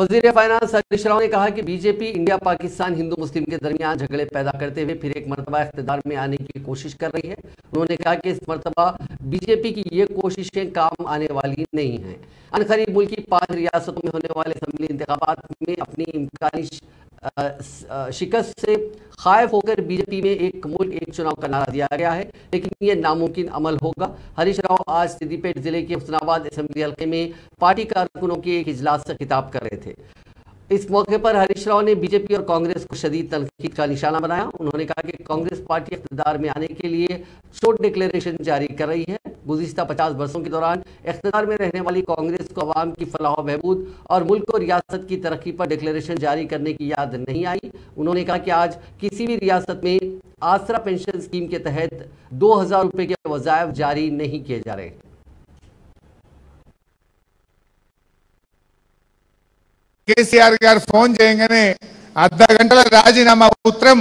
वजीर फाइनेंस हरीश राव ने कहा कि बीजेपी इंडिया पाकिस्तान हिंदू मुस्लिम के दरमियान झगड़े पैदा करते हुए फिर एक मरतबा इख्तिदार में आने की कोशिश कर रही है। उन्होंने कहा कि इस मरतबा बीजेपी की ये कोशिशें काम आने वाली नहीं हैं। अनकरीब मुल्क की 5 रियासतों में होने वाले असेंबली इंतखाबात में अपनी इम्कानी शिकस्त से खायफ होकर बीजेपी में एक मुल्क एक चुनाव का नारा दिया गया है, लेकिन ये नामुमकिन अमल होगा। हरीश राव आज सिद्दीपेट जिले के हुस्नाबाद असेंबली हल्के में पार्टी कारकुनों के एक इजलास से खिताब कर रहे थे। इस मौके पर हरीश राव ने बीजेपी और कांग्रेस को शदीद तनकीद का निशाना बनाया। उन्होंने कहा कि कांग्रेस पार्टी इख्तिदार में आने के लिए शॉर्ट डिक्लेरेशन जारी कर रही है। गुज़िश्ता 50 वर्षों के दौरान इख्तिदार में रहने वाली कांग्रेस को अवाम की फलाह व बहबूद और मुल्क और रियासत की तरक्की पर डिक्लेरेशन जारी करने की याद नहीं आई। उन्होंने कहा कि आज किसी भी रियासत में आसरा पेंशन स्कीम के तहत 2000 रुपये के वज़ाइफ जारी नहीं किए जा रहे। కేసీఆర్ గారు ఫోన్ చేయగానే అర్ధ గంటల రాజీనామా ఉత్తరం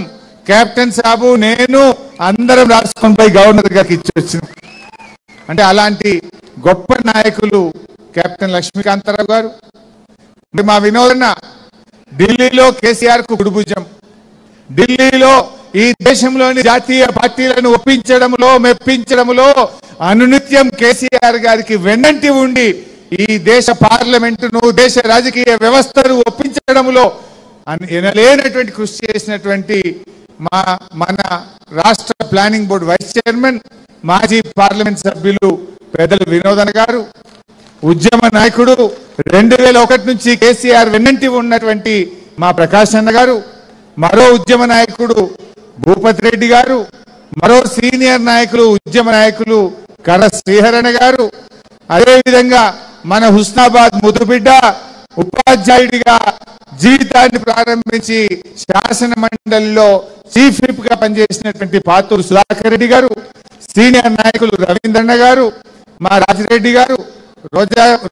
కెప్టెన్ సాబు నేను అందరం రాసుకొని పోయి గవర్నర్ గారికి ఇచ్చొచ్చాం. అంటే అలాంటి గొప్ప నాయకులు కెప్టెన్ లక్ష్మీకాంతరావు గారు. మరి మా వినోదన్న ఢిల్లీలో కేసీఆర్ కు కుడిభుజం, ఢిల్లీలో ఈ దేశంలోని జాతీయ పార్టీలను ఒప్పించడంలో మెప్పించడంలో అనునిత్యం కేసీఆర్ గారికి వెన్నంటి ఉండి ఈ దేశ పార్లమెంటును దేశ రాజకీయ వ్యవస్థను ఒప్పించడంలో ఎనలేనటువంటి కృషి చేసినటువంటి మన రాష్ట్ర ప్లానింగ్ బోర్డు వైస్ చైర్మన్ మాజీ పార్లమెంట్ సభ్యులు పెద్దలు వినోదన్ గారు, ఉద్యమ నాయకుడు 2001 నుంచి కేసీఆర్ వెన్నంటి ఉన్నటువంటి మా ప్రకాష్ అన్న గారు, మరో ఉద్యమ నాయకుడు భూపతి రెడ్డి గారు, మరో సీనియర్ నాయకులు ఉద్యమ నాయకులు కర శ్రీహరణ గారు, అదేవిధంగా మన హుస్నాబాద్ ముదుబిడ్డ ఉపాధ్యాయుడిగా జీవితాన్ని ప్రారంభించి శాసన మండలిలో చీఫ్ విప్ గా పనిచేసినటువంటి పాతూరు సుధాకర్ రెడ్డి గారు, సీనియర్ నాయకులు రవీంద్రన్న గారు, మా రాజిరెడ్డి గారు,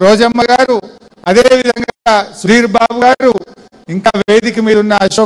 రోజమ్మ గారు, అదేవిధంగా శ్రీర్ బాబు గారు, ఇంకా వేదిక మీద ఉన్న అశోక్